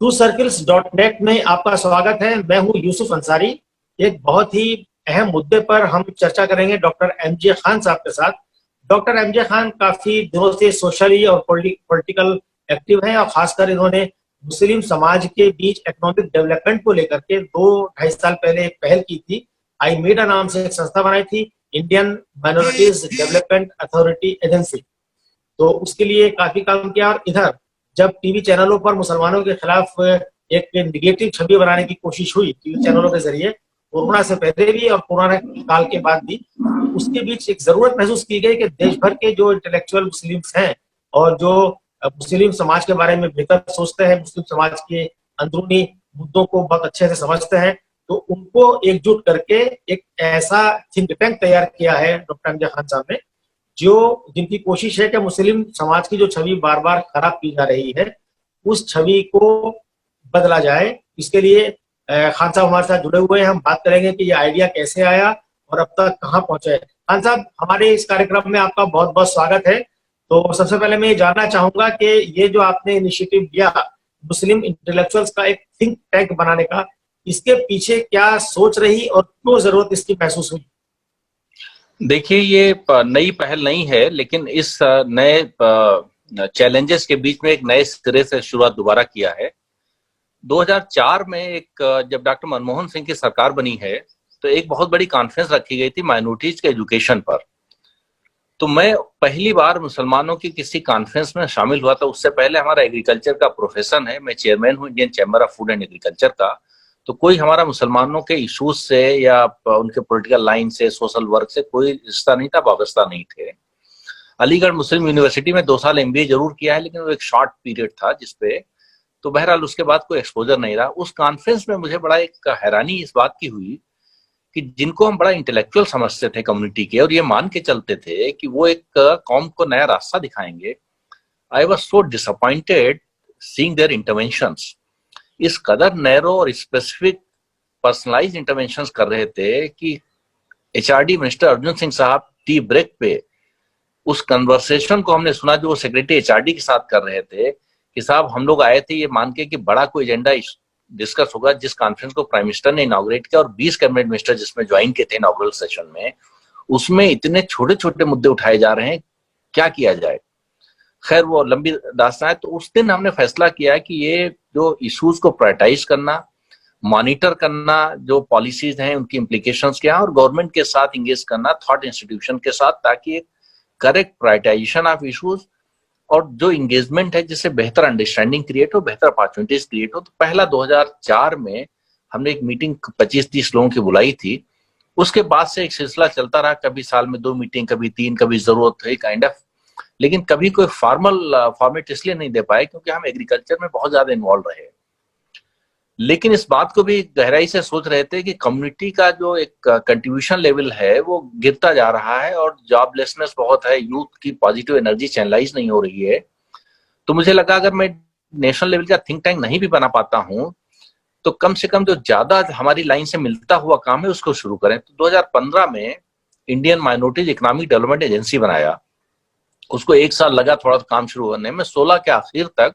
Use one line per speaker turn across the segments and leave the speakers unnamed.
TrueCircles.net में आपका स्वागत है। मैं हूं यूसुफ अंसारी। एक बहुत ही अहम मुद्दे पर हम चर्चा करेंगे डॉक्टर एमजे खान साहब के साथ। डॉक्टर एमजे खान काफी दिनों से सोशली और पॉलिटिकल एक्टिव हैं और खासकर इन्होंने मुस्लिम समाज के बीच इकोनॉमिक डेवलपमेंट को लेकर के 2-2.5 साल पहले एक पहल की थी। आई मेडा नाम से एक संस्था बनाई थी, Indian minorities development authority agency. तो उसके लिए काफी काम किया। और इधर जब टीवी चैनलों पर मुसलमानों के खिलाफ एक नेगेटिव छवि बनाने की कोशिश हुई टीवी चैनलों के जरिए, कोरोना से पहले भी और कोरोना काल के बाद भी, उसके बीच एक जरूरत महसूस की गई कि देश भर के जो इंटेलेक्चुअल मुस्लिम्स हैं और जो मुस्लिम समाज के बारे में बेहतर सोचते हैं, मुस्लिम समाज के अंदरूनी मुद्दों को बहुत अच्छे से समझते हैं, तो उनको एकजुट करके एक ऐसा थिंक टैंक तैयार किया है डॉक्टर एमजे खान साहब ने, जिनकी कोशिश है कि मुस्लिम समाज की जो छवि बार बार खराब की जा रही है, उस छवि को बदला जाए। इसके लिए खान साहब हमारे साथ जुड़े हुए हैं। हम बात करेंगे कि ये आइडिया कैसे आया और अब तक कहाँ पहुंचे। खान साहब, हमारे इस कार्यक्रम में आपका बहुत बहुत स्वागत है। तो सबसे पहले मैं ये जानना चाहूंगा कि ये जो आपने इनिशिएटिव लिया मुस्लिम इंटेलेक्चुअल्स का एक थिंक टैंक बनाने का, इसके पीछे क्या सोच रही और क्यों जरूरत इसकी महसूस हुई?
देखिए, ये नई पहल नहीं है, लेकिन इस नए चैलेंजेस के बीच में एक नए सिरे से शुरुआत दोबारा किया है। 2004 में जब डॉक्टर मनमोहन सिंह की सरकार बनी है, तो एक बहुत बड़ी कॉन्फ्रेंस रखी गई थी माइनॉरिटीज के एजुकेशन पर। तो मैं पहली बार मुसलमानों की किसी कॉन्फ्रेंस में शामिल हुआ था। उससे पहले हमारा एग्रीकल्चर का प्रोफेशन है, मैं चेयरमैन हूँ Indian chamber of food and agriculture का। तो कोई हमारा मुसलमानों के इश्यूज से या उनके पॉलिटिकल लाइन से, सोशल वर्क से कोई रिश्ता नहीं था, वाबस्ता नहीं थे। अलीगढ़ मुस्लिम यूनिवर्सिटी में 2 साल MBA जरूर किया है, लेकिन वो एक शॉर्ट पीरियड था जिसपे, तो बहरहाल उसके बाद कोई एक्सपोजर नहीं रहा। उस कॉन्फ्रेंस में मुझे बड़ा एक हैरानी इस बात की हुई कि जिनको हम बड़ा इंटेलेक्चुअल समझते थे कम्युनिटी के, और ये मान के चलते थे कि वो एक कौम को नया रास्ता दिखाएंगे, I was so disappointed seeing their interventions. इस कदर नैरो और स्पेसिफिक पर्सनलाइज इंटरवेंशंस कर रहे थे कि HRD मिनिस्टर अर्जुन सिंह साहब टी ब्रेक पे उस कन्वर्सेशन को हमने सुना जो वो सेक्रेटरी HRD के साथ कर रहे थे कि साहब, हम लोग आए थे ये मान के कि बड़ा कोई एजेंडा डिस्कस होगा। जिस कॉन्फ्रेंस को प्राइम मिनिस्टर ने इनॉग्रेट किया और 20 कैबिनेट मिनिस्टर जिसमें ज्वाइन किए थे इनॉग्रल सेशन में, उसमें इतने छोटे छोटे मुद्दे उठाए जा रहे हैं, क्या किया जाए। खैर, वो लंबी दास्तान है। तो उस दिन हमने फैसला किया कि ये जो इश्यूज को प्रायोरिटाइज करना, मॉनिटर करना, जो पॉलिसीज हैं उनकी इम्प्लीकेशंस क्या है, और गवर्नमेंट के साथ इंगेज करना, थॉट इंस्टीट्यूशन के साथ, ताकि एक करेक्ट प्रायोरिटाइजेशन ऑफ इश्यूज और जो इंगेजमेंट है जिससे बेहतर अंडरस्टैंडिंग क्रिएट हो, बेहतर अपॉर्चुनिटीज क्रिएट हो। तो पहला 2004 में हमने एक मीटिंग 25-30 लोगों की बुलाई थी। उसके बाद से एक सिलसिला चलता रहा, कभी साल में 2 मीटिंग, कभी 3, कभी जरूरत है काइंड ऑफ, लेकिन कभी कोई फॉर्मेट इसलिए नहीं दे पाए क्योंकि हम एग्रीकल्चर में बहुत ज्यादा इन्वॉल्व रहे। लेकिन इस बात को भी गहराई से सोच रहे थे कि कम्युनिटी का जो एक कंट्रीब्यूशन लेवल है वो गिरता जा रहा है और जॉबलेसनेस बहुत है, यूथ की पॉजिटिव एनर्जी चैनलाइज नहीं हो रही है। तो मुझे लगा अगर मैं नेशनल लेवल का थिंक टैंक नहीं भी बना पाता हूं, तो कम से कम जो ज्यादा हमारी लाइन से मिलता हुआ काम है उसको शुरू करें। तो 2015 में Indian minorities economic development agency बनाया। उसको 1 साल लगा थोड़ा काम शुरू करने में। 16 के आखिर तक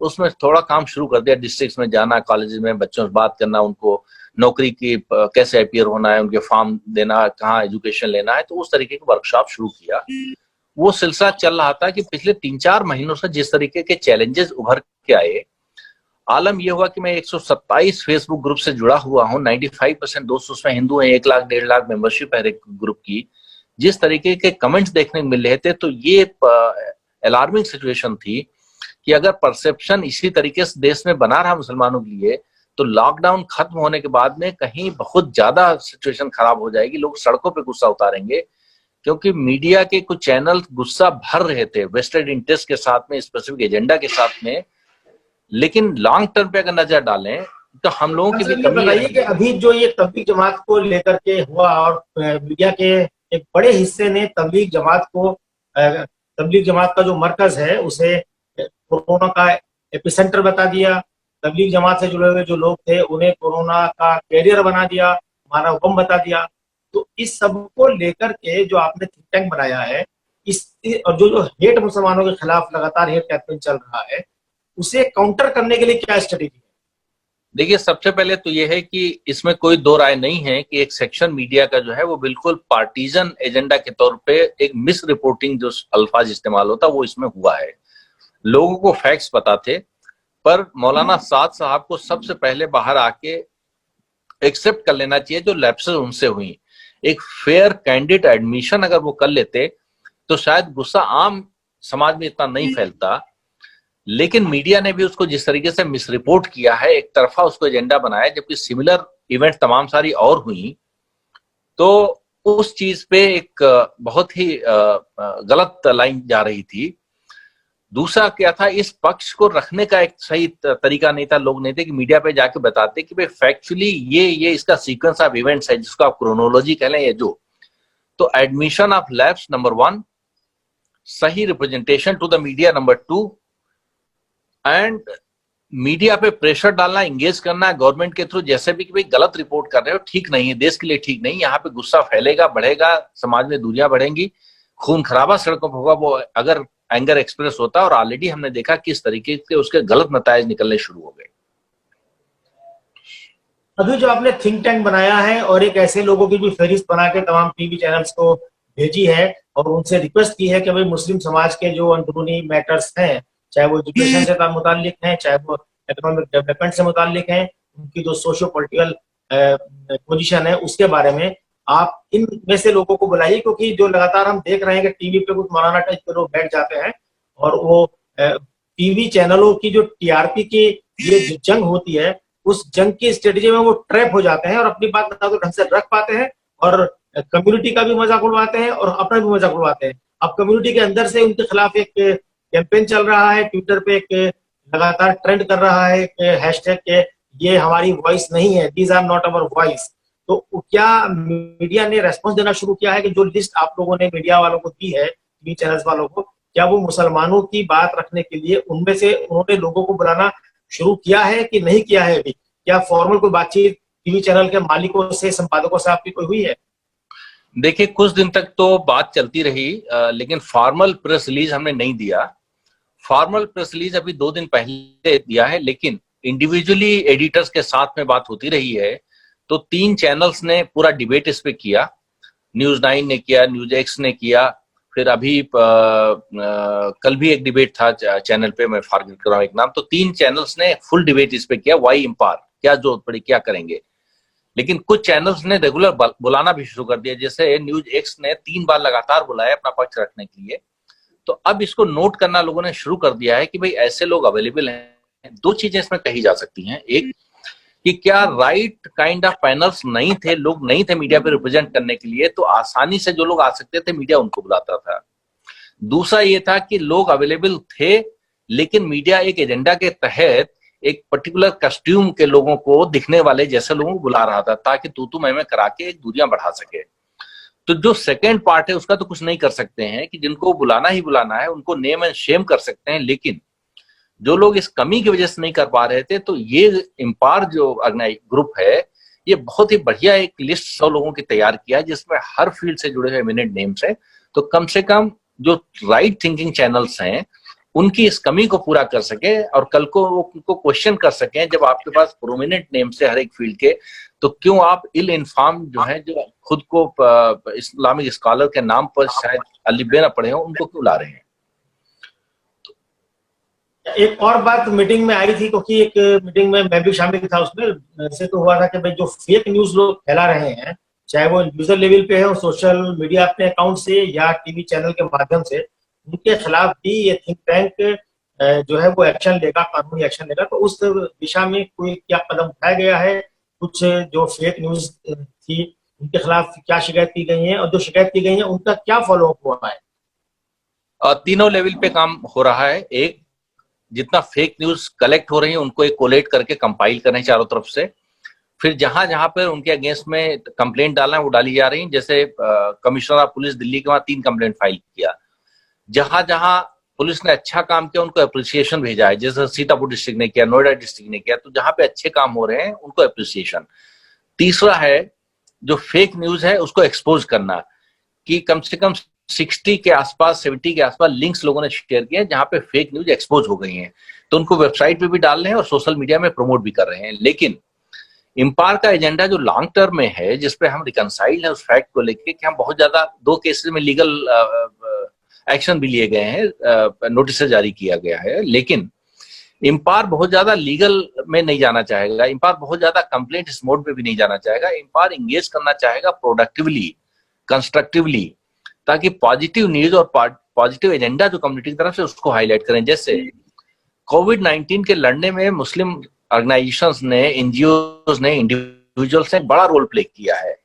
उसमें थोड़ा काम शुरू कर दिया, डिस्ट्रिक्ट्स में जाना, कॉलेज में बच्चों से बात करना, उनको नौकरी की कैसे अपीयर होना है, उनके फॉर्म देना, कहाँ एजुकेशन लेना है, तो उस तरीके की वर्कशॉप शुरू किया। वो सिलसिला चल रहा था कि पिछले 3-4 महीनों से जिस तरीके के चैलेंजेस उभर के आए, आलम यह हुआ कि मैं 127 फेसबुक ग्रुप से जुड़ा हुआ हूँ। 95% दोस्त उसमें हिंदू हैं, 1 लाख 1.5 लाख मेंबरशिप है एक ग्रुप की। जिस तरीके के कमेंट्स देखने को मिल रहे थे, तो ये अलार्मिंग सिचुएशन थी कि अगर परसेप्शन इसी तरीके से देश में बना रहा मुसलमानों के लिए, तो लॉकडाउन खत्म होने के बाद में कहीं बहुत ज्यादा सिचुएशन खराब हो जाएगी। लोग सड़कों पे गुस्सा उतारेंगे, क्योंकि मीडिया के कुछ चैनल गुस्सा भर रहे थे वेस्टेड इंटरेस्ट के साथ में, स्पेसिफिक एजेंडा के साथ में। लेकिन लॉन्ग टर्म पे अगर नजर डालें तो हम लोगों की भी कमी
बताइए कि अभी जो ये तबलीग जमात को लेकर के हुआ और मीडिया के एक बड़े हिस्से ने तबलीग जमात का जो मरकज है उसे कोरोना का एपिसेंटर बता दिया। तबलीग जमात से जुड़े हुए जो लोग थे उन्हें कोरोना का कैरियर बना दिया, मानव बम बता दिया। तो इस सब को लेकर के जो आपने थिंक टैंक बनाया है, और जो हेट मुसलमानों के खिलाफ लगातार हेट कैंपेन चल रहा है, उसे काउंटर करने के लिए क्या स्ट्रेटेजी है?
देखिए, सबसे पहले तो ये है कि इसमें कोई दो राय नहीं है कि एक सेक्शन मीडिया का जो है वो बिल्कुल पार्टीजन एजेंडा के तौर पे एक मिस रिपोर्टिंग जो अल्फाज इस्तेमाल होता वो इसमें हुआ है। लोगों को फैक्ट्स पता थे, पर मौलाना साद साहब को सबसे पहले बाहर आके एक्सेप्ट कर लेना चाहिए जो लैप्सेस उनसे हुई। एक फेयर कैंडिड एडमिशन अगर वो कर लेते तो शायद गुस्सा आम समाज में इतना नहीं फैलता। लेकिन मीडिया ने भी उसको जिस तरीके से मिस रिपोर्ट किया है, एक तरफा उसको एजेंडा बनाया, जबकि सिमिलर इवेंट तमाम सारी और हुई, तो उस चीज पे एक बहुत ही गलत लाइन जा रही थी। दूसरा क्या था, इस पक्ष को रखने का एक सही तरीका नहीं था, लोग नहीं थे कि मीडिया पे जाके बताते कि भाई फैक्चुअली ये इसका सीक्वेंस ऑफ इवेंट्स है, जिसको आप क्रोनोलॉजी कह लें, ये जो तो एडमिशन ऑफ लैब्स नंबर 1, सही representation to the media number 2, and media पे प्रेशर डालना, एंगेज करना गवर्नमेंट के थ्रू, जैसे भी कि भाई गलत रिपोर्ट कर रहे हो, ठीक नहीं है, देश के लिए ठीक नहीं, यहाँ पे गुस्सा फैलेगा, बढ़ेगा, समाज में दूरियां बढ़ेंगी, खून खराबा सड़कों पर होगा। वो अगर एंगर एक्सप्रेस होता, और ऑलरेडी हमने देखा किस तरीके से उसके गलत नतायज निकलने शुरू हो गए।
अभी जो आपने थिंक टैंक बनाया है और एक ऐसे लोगों की भी फहरिस्त बना के तमाम टीवी चैनल्स को भेजी है और उनसे रिक्वेस्ट की है कि भाई मुस्लिम समाज के जो अंदरूनी मैटर्स हैं, चाहे वो एजुकेशन से मुतालिक हैं, चाहे वो इकोनॉमिक डेवलपमेंट से मुतालिक हैं, उनकी जो सोशियो पॉलिटिकल पोजीशन है, उसके बारे में आप इन में से लोगों को बुलाइए, क्योंकि जो लगातार हम देख रहे हैं कि टीवी पे कुछ मौलाना टाइप के लोग बैठ जाते हैं और वो टीवी चैनलों की जो टीआरपी की ये जो जंग होती है, उस जंग की स्ट्रेटेजी में वो ट्रैप हो जाते हैं और अपनी बात ना तो ढंग से रख पाते हैं और कम्युनिटी का भी मजाक उड़वाते हैं और अपना भी मजाक उड़वाते हैं। अब कम्युनिटी के अंदर से उनके खिलाफ एक कैंपेन चल रहा है, ट्विटर पे एक लगातार ट्रेंड कर रहा है हैशटैग के ये हमारी वॉइस नहीं है, these are not our voice. तो क्या मीडिया ने रेस्पॉन्स देना शुरू किया है कि जो लिस्ट आप लोगों ने मीडिया वालों को दी है, टीवी चैनल्स वालों को, क्या वो मुसलमानों की बात रखने के लिए उनमें से उन्होंने लोगों को बुलाना शुरू किया है कि नहीं किया है? अभी क्या फॉर्मल कोई बातचीत टीवी चैनल के मालिकों से, संपादकों से आपकी कोई हुई है?
देखिए, कुछ दिन तक तो बात चलती रही, लेकिन फॉर्मल प्रेस रिलीज हमने नहीं दिया। फॉर्मल प्रेस रिलीज अभी 2 दिन पहले दिया है, लेकिन इंडिविजुअली एडिटर्स के साथ में बात होती रही है। तो 3 चैनल्स ने पूरा डिबेट इस पे किया, न्यूज 9 ने किया, न्यूज एक्स ने किया, फिर अभी कल भी एक डिबेट था चैनल पे, मैं फॉरगेट कर रहा हूँ एक नाम। तो 3 चैनल्स ने फुल डिबेट इस पे किया, वाई इम्पार, क्या जरूरत पड़ी, क्या करेंगे। लेकिन कुछ चैनल्स ने रेगुलर बुलाना भी शुरू कर दिया, जैसे न्यूज एक्स ने 3 बार लगातार बुलाया अपना पक्ष रखने के लिए। तो अब इसको नोट करना लोगों ने शुरू कर दिया है कि भाई ऐसे लोग अवेलेबल हैं। 2 चीजें इसमें कही जा सकती हैं, एक कि क्या राइट काइंड ऑफ पैनल्स नहीं थे, लोग नहीं थे मीडिया पे रिप्रेजेंट करने के लिए, तो आसानी से जो लोग आ सकते थे मीडिया उनको बुलाता था। दूसरा ये था कि लोग अवेलेबल थे, लेकिन मीडिया एक एजेंडा के तहत एक पर्टिकुलर कस्ट्यूम के लोगों को, दिखने वाले जैसे लोगों को बुला रहा था, ताकि तू मैं करा के एक दूरियां बढ़ा सके। तो जो सेकेंड पार्ट है उसका तो कुछ नहीं कर सकते हैं, कि जिनको बुलाना ही बुलाना है उनको नेम एंड शेम कर सकते हैं, लेकिन जो लोग इस कमी की वजह से नहीं कर पा रहे थे, तो ये इम्पार जो ग्रुप है, ये बहुत ही बढ़िया एक लिस्ट 100 लोगों की तैयार किया है, जिसमें हर फील्ड से जुड़े हुए एमिनेंट नेम्स है। तो कम से कम जो राइट थिंकिंग चैनल्स हैं उनकी इस कमी को पूरा कर सके और कल को वो उनको क्वेश्चन कर सकें, जब आपके पास प्रोमिनेंट नेम से हर एक फील्ड के, तो क्यों आप इल इन्फॉर्म जो है, जो खुद को इस्लामिक स्कॉलर के नाम पर शायद अलिबे ना पड़े हो, उनको क्यों ला रहे हैं।
एक और बात मीटिंग में आई थी, क्योंकि एक मीटिंग में मैं भी शामिल था, उसमें से तो हुआ था कि भाई जो फेक न्यूज लोग फैला रहे हैं, चाहे वो यूजर लेवल पे है, सोशल मीडिया अपने अकाउंट से या टीवी चैनल के माध्यम से, उनके खिलाफ भी ये थिंक टैंक जो है वो एक्शन लेगा, कानूनी एक्शन लेगा। तो उस दिशा में कोई क्या कदम उठाया गया है? कुछ जो फेक न्यूज थी उनके खिलाफ क्या शिकायत की गई है, और जो शिकायत की गई है उनका क्या फॉलोअप हुआ है?
तीनों लेवल पे काम हो रहा है। एक, जितना फेक न्यूज कलेक्ट हो रही है उनको एक कोलेट करके कंपाइल करें चारों तरफ से, फिर जहां जहां पर उनके अगेंस्ट में कंप्लेंट डालना है वो डाली जा रही है। जैसे कमिश्नर ऑफ पुलिस दिल्ली के वहां 3 कंप्लेंट फाइल किया। जहां जहां पुलिस ने अच्छा काम किया उनको अप्रिसिएशन भेजा है, जैसे सीतापुर डिस्ट्रिक्ट ने किया, नोएडा डिस्ट्रिक्ट ने किया। तो जहां पे अच्छे काम हो रहे हैं उनको अप्रिसिएशन। तीसरा है जो फेक न्यूज है उसको एक्सपोज करना, कि कम से कम 60 के आसपास 70 के आसपास लिंक्स लोगों ने शेयर किए हैं जहां पे फेक न्यूज एक्सपोज हो गई हैं, तो उनको वेबसाइट पे भी डाल रहे हैं और सोशल मीडिया में प्रमोट भी कर रहे हैं। लेकिन इम्पार का एजेंडा जो लॉन्ग टर्म में है, जिसपे हम रिकंसाइल है उस फैक्ट को लेके कि हम बहुत ज्यादा 2 केसेस में लीगल एक्शन भी लिए गए हैं, नोटिस जारी किया गया है, लेकिन इम्पार बहुत ज्यादा लीगल में नहीं जाना चाहेगा, इम्पार बहुत ज्यादा कंप्लेंट इस मोड पे भी नहीं जाना चाहेगा। इम्पार इंगेज करना चाहेगा प्रोडक्टिवली, कंस्ट्रक्टिवली, ताकि पॉजिटिव न्यूज और पॉजिटिव एजेंडा जो कम्युनिटी की तरफ से उसको हाईलाइट करें। जैसे कोविड-19 के लड़ने में मुस्लिम ऑर्गेनाइजेशंस ने, एनजीओज ने, इंडिविजुअल्स ने बड़ा रोल प्ले किया है।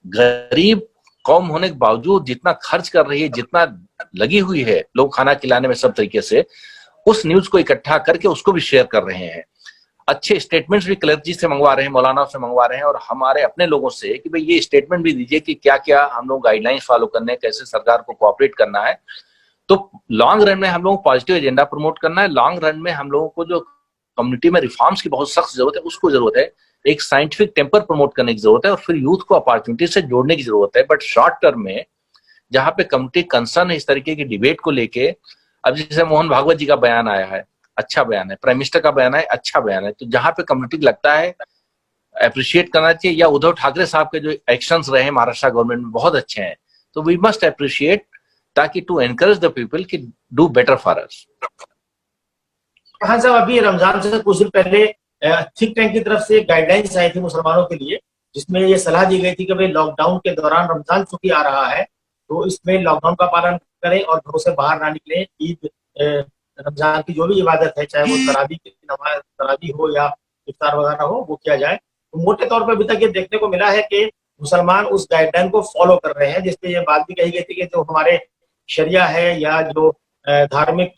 गरीब कौम होने के बावजूद जितना खर्च कर रही है, जितना लगी हुई है लोग खाना खिलाने में सब तरीके से, उस न्यूज को इकट्ठा करके उसको भी शेयर कर रहे हैं। अच्छे स्टेटमेंट्स भी क्लर्जी से मंगवा रहे हैं, मौलाना से मंगवा रहे हैं, और हमारे अपने लोगों से कि भाई ये स्टेटमेंट भी दीजिए कि क्या क्या हम लोग गाइडलाइंस फॉलो करने हैं, कैसे सरकार को कोऑपरेट करना है। तो लॉन्ग रन में हम लोगों को पॉजिटिव एजेंडा प्रमोट करना है। लॉन्ग रन में हम लोगों को जो कम्युनिटी में रिफॉर्म्स की बहुत सख्त जरूरत है, उसको जरूरत है। एक साइंटिफिक टेम्पर प्रमोट करने की जरूरत है और फिर यूथ को अपॉर्चुनिटी से जोड़ने की जरूरत है। बट शॉर्ट टर्म में जहां पे कम्युनिटी कंसर्न है इस तरीके की डिबेट को लेके, अब जैसे मोहन भागवत जी का बयान आया है, अच्छा बयान है, प्राइम मिनिस्टर का बयान है, अच्छा बयान है, तो जहां पे कम्युनिटी को लगता है अप्रिशिएट करना चाहिए, या उद्धव ठाकरे साहब के जो एक्शंस रहे महाराष्ट्र गवर्नमेंट में बहुत अच्छे हैं, तो वी मस्ट अप्रिशिएट, ताकि टू एनकरेज द पीपल कि डू बेटर फॉर अस।
हाँ साहब, अभी रमजान से कुछ दिन पहले थिंक टैंक की तरफ से गाइडलाइंस आई थी मुसलमानों के लिए, जिसमें ये सलाह दी गई थी कि भाई लॉकडाउन के दौरान रमजान चूंकि आ रहा है तो इसमें लॉकडाउन का पालन करें और घरों से बाहर ना निकलें। ईद, रमजान की जो भी इबादत है, चाहे वो तरावी की नमाज, तरावी हो या इफ्तार वगैरह हो, वो किया जाए। तो मोटे तौर पर अभी तक ये देखने को मिला है कि मुसलमान उस गाइडलाइन को फॉलो कर रहे हैं, जिसपे ये बात भी कही गई थी कि जो हमारे शरिया है या जो धार्मिक,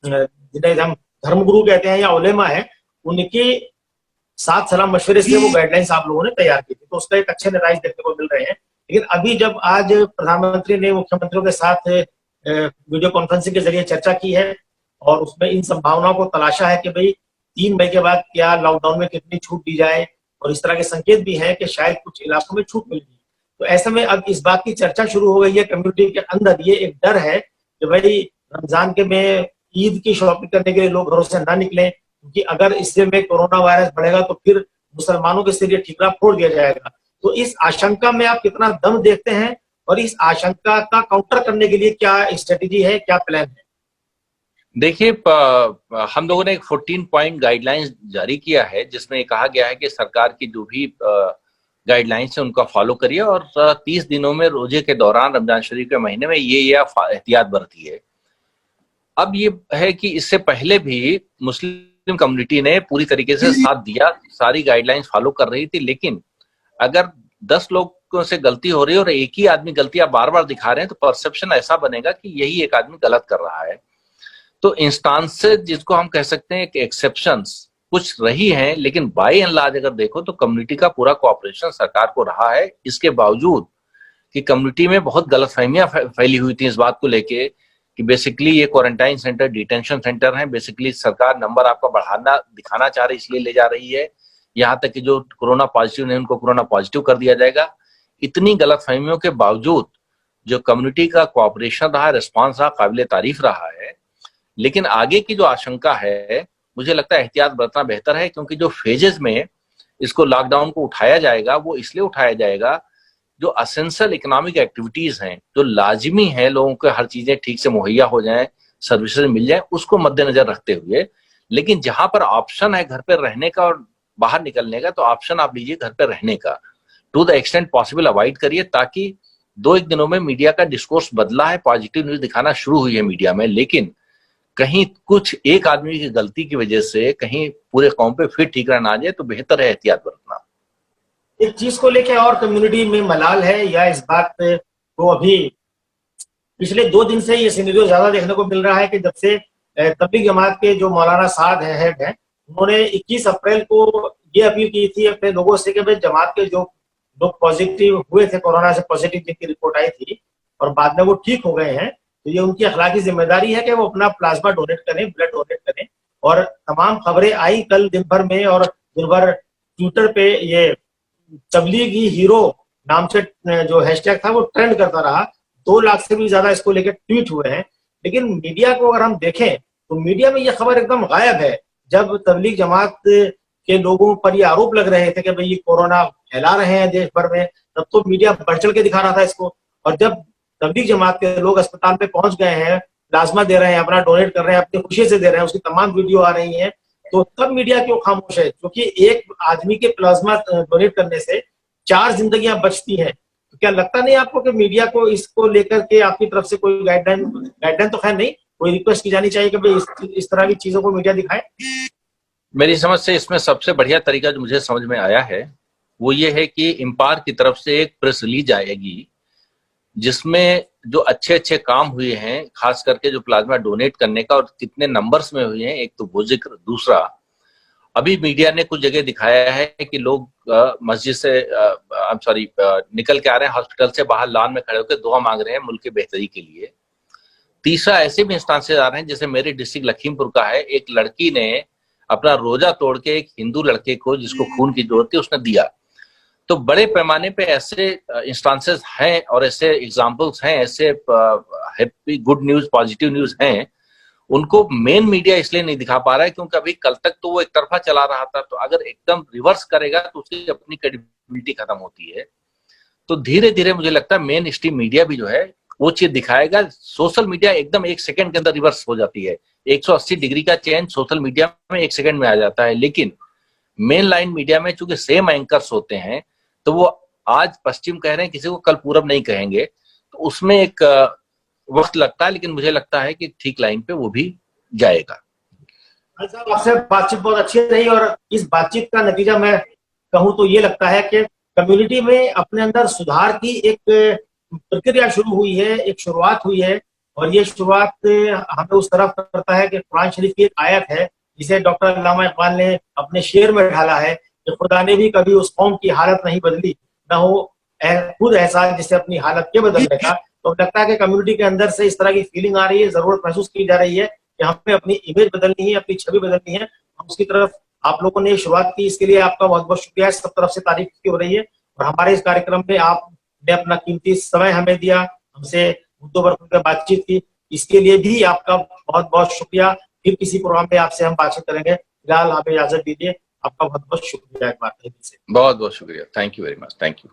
जिन्हें हम धर्मगुरु कहते हैं या उलेमा है, उनके साथ सलाह मशवरे से वो गाइडलाइंस आप लोगों ने तैयार की थी, तो उसका एक अच्छे नतीजे देखने को मिल रहे हैं। लेकिन अभी जब आज प्रधानमंत्री ने मुख्यमंत्रियों के साथ वीडियो कॉन्फ्रेंसिंग के जरिए चर्चा की है और उसमें इन संभावनाओं को तलाशा है कि भाई 3 मई के बाद क्या लॉकडाउन में कितनी छूट दी जाए, और इस तरह के संकेत भी हैं कि शायद कुछ इलाकों में छूट मिलेगी। तो ऐसे में अब इस बात की चर्चा शुरू हो गई है कम्युनिटी के अंदर, ये एक डर है कि भाई रमजान के में ईद की शॉपिंग करने के लिए लोग घरों से ना निकलें, क्योंकि अगर इससे में कोरोना वायरस बढ़ेगा तो फिर मुसलमानों के सिर ठीकरा फोड़ दिया जाएगा। तो इस आशंका में आप कितना दम देखते हैं, और इस आशंका का काउंटर करने के लिए क्या स्ट्रेटेजी है, क्या प्लान है?
देखिए, हम लोगों ने एक 14 पॉइंट गाइडलाइंस जारी किया है, जिसमें कहा गया है कि सरकार की जो भी गाइडलाइंस है उनका फॉलो करिए, और 30 दिनों में रोजे के दौरान रमजान शरीफ के महीने में ये एहतियात बरतिए। अब ये है कि इससे पहले भी मुस्लिम कम्युनिटी ने पूरी तरीके से साथ दिया, सारी गाइडलाइंस फॉलो कर रही थी, लेकिन अगर 10 लोगों से गलती हो रही है और एक ही आदमी गलतियां बार बार दिखा रहे हैं, तो परसेप्शन ऐसा बनेगा कि यही एक आदमी गलत कर रहा है। तो इंस्टांसेस, जिसको हम कह सकते हैं कि एक्सेप्शंस कुछ रही हैं, लेकिन बाय एंड लार्ज अगर देखो तो कम्युनिटी का पूरा कोऑपरेशन सरकार को रहा है। इसके बावजूद कि कम्युनिटी में बहुत गलतफहमियां फैली हुई थी इस बात को लेके कि बेसिकली ये क्वारंटाइन सेंटर, डिटेंशन सेंटर हैं, बेसिकली सरकार नंबर आपका बढ़ाना दिखाना चाह रही, इसलिए ले जा रही है, यहाँ तक कि जो कोरोना पॉजिटिव नहीं उनको कोरोना पॉजिटिव कर दिया जाएगा। इतनी गलतफहमियों के बावजूद जो कम्युनिटी का कोऑपरेशन रहा, रिस्पॉन्स रहा, काबिले तारीफ रहा है। लेकिन आगे की जो आशंका है, मुझे लगता है एहतियात बरतना बेहतर है, क्योंकि जो फेजेस में इसको लॉकडाउन को उठाया जाएगा वो इसलिए उठाया जाएगा, जो असेंशियल इकोनॉमिक एक्टिविटीज हैं, जो लाजिमी है, लोगों को हर चीजें ठीक से मुहैया हो जाएं, सर्विसेज मिल जाए, उसको मद्देनजर रखते हुए। लेकिन जहां पर ऑप्शन है घर पर रहने का और बाहर निकलने का, तो ऑप्शन आप लीजिए घर पर रहने का, to the extent possible avoid करिए, ताकि 2-1 दिनों में मीडिया का डिस्कोर्स बदला है, पॉजिटिव न्यूज दिखाना शुरू हुई है मीडिया में, लेकिन कहीं कुछ एक आदमी की गलती की वजह से कहीं पूरे कौम पे फिर ठीक रहना आ जाए, तो बेहतर है एहतियात बरतना।
एक चीज को लेकर और कम्युनिटी में मलाल है, या इस बात पे तो अभी पिछले 2 दिन से ये सिनेरियो ज्यादा देखने को मिल रहा है कि जब से तबलीग जमात के जो मौलाना साद है, हेड है, उन्होंने 21 अप्रैल को ये अपील की थी अपने लोगों से कि भाई जमात के जो लोग पॉजिटिव हुए थे, कोरोना से पॉजिटिव जिनकी रिपोर्ट आई थी और बाद में वो ठीक हो गए हैं, तो ये उनकी अखलाकी जिम्मेदारी है कि वो अपना प्लाज्मा डोनेट करें, ब्लड डोनेट करें। और तमाम खबरें आई कल दिन भर में, और दिन भर ट्विटर पे ये तबलीगी हीरो नाम से जो हैशटैग था वो ट्रेंड करता रहा। 2 लाख से भी ज्यादा इसको लेकर ट्वीट हुए हैं। लेकिन मीडिया को अगर हम देखें तो मीडिया में ये खबर एकदम गायब है। जब तबलीग जमात के लोगों पर ये आरोप लग रहे थे कि भाई ये कोरोना फैला रहे हैं देश भर में, तब तो मीडिया बढ़ चढ़ के दिखा रहा था इसको। और जब तबलीग जमात के लोग अस्पताल पे पहुंच गए हैं, प्लाज्मा दे रहे हैं, अपना डोनेट कर रहे हैं, अपनी खुशी से दे रहे हैं, उसकी तमाम वीडियो आ रही हैं, तो तब मीडिया क्यों खामोश है? क्योंकि एक आदमी के प्लाज्मा डोनेट करने से 4 जिंदगियां बचती हैं। तो क्या लगता नहीं आपको कि मीडिया को इसको लेकर के आपकी तरफ से कोई गाइडलाइन तो खैर नहीं, कोई रिक्वेस्ट की जानी चाहिए कि भाई इस तरह की चीजों को मीडिया दिखाए?
मेरी समझ से इसमें सबसे बढ़िया तरीका जो मुझे समझ में आया है वो ये है कि इम्पार की तरफ से एक प्रेस रिलीज आएगी जिसमें जो अच्छे अच्छे काम हुए हैं, खास करके जो प्लाज्मा डोनेट करने का और कितने नंबर्स में हुए हैं, एक तो वो जिक्र। दूसरा, अभी मीडिया ने कुछ जगह दिखाया है कि लोग मस्जिद से निकल के आ रहे हैं, हॉस्पिटल से बाहर लान में खड़े होकर दुआ मांग रहे हैं मुल्क की बेहतरी के लिए। तीसरा, ऐसे भी इंस्टांसेस आ रहे हैं जैसे मेरे डिस्ट्रिक्ट लखीमपुर का है, एक लड़की ने अपना रोजा तोड़ के एक हिंदू लड़के को जिसको खून की जरूरत थी उसने दिया। तो बड़े पैमाने पे ऐसे इंस्टांसेस हैं और ऐसे एग्जांपल्स हैं, ऐसे happy good news positive news हैं, उनको मेन मीडिया इसलिए नहीं दिखा पा रहा है क्योंकि अभी कल तक तो वो एक तरफा चला रहा था। तो अगर एकदम रिवर्स करेगा तो उसकी अपनी क्रेडिबिलिटी खत्म होती है। तो धीरे धीरे मुझे लगता है मेन स्ट्रीम मीडिया भी जो है वो चीज दिखाएगा। सोशल मीडिया एकदम 1 सेकंड के अंदर रिवर्स हो जाती है, 180 डिग्री का चेंज सोशल मीडिया में 1 सेकंड में आ जाता है। लेकिन मेन लाइन मीडिया में चूंकि सेम एंकर्स होते हैं तो वो आज पश्चिम कह रहे हैं, किसी को कल पूरब नहीं कहेंगे, तो उसमें एक वक्त लगता है। लेकिन मुझे लगता है कि ठीक लाइन पे वो भी जाएगा।
आपसे बातचीत बहुत अच्छी रही और इस बातचीत का नतीजा मैं कहूं तो ये लगता है कि कम्युनिटी में अपने अंदर सुधार की एक प्रक्रिया शुरू हुई है, एक शुरुआत हुई है। और ये शुरुआत हमें उस तरफ करता है कि कुरान शरीफ की एक आयत है जिसे डॉक्टर अल्लामा इकबाल ने अपने शेर में ढाला है कि खुदा ने भी कभी उस कौम की हालत नहीं बदली, न हो खुद एहसास जिसे अपनी हालत के बदलने का। तो लगता है कि कम्युनिटी के अंदर से इस तरह की फीलिंग आ रही है, जरूरत महसूस की जा रही है कि हमें अपनी इमेज बदलनी है, अपनी छवि बदलनी है। हम उसकी तरफ आप लोगों ने शुरुआत की, इसके लिए आपका बहुत बहुत शुक्रिया। सब तरफ से तारीफ की हो रही है और हमारे इस कार्यक्रम में आपने अपना कीमती समय हमें दिया, हमसे मुद्दों पर खुलकर बातचीत की, इसके लिए भी आपका बहुत बहुत शुक्रिया। फिर किसी प्रोग्राम में आपसे हम बातचीत करेंगे। फिलहाल हमें इजाजत दीजिए। आपका बहुत बहुत शुक्रिया एक बार फिर से।
बहुत बहुत शुक्रिया। Thank you very much. Thank you.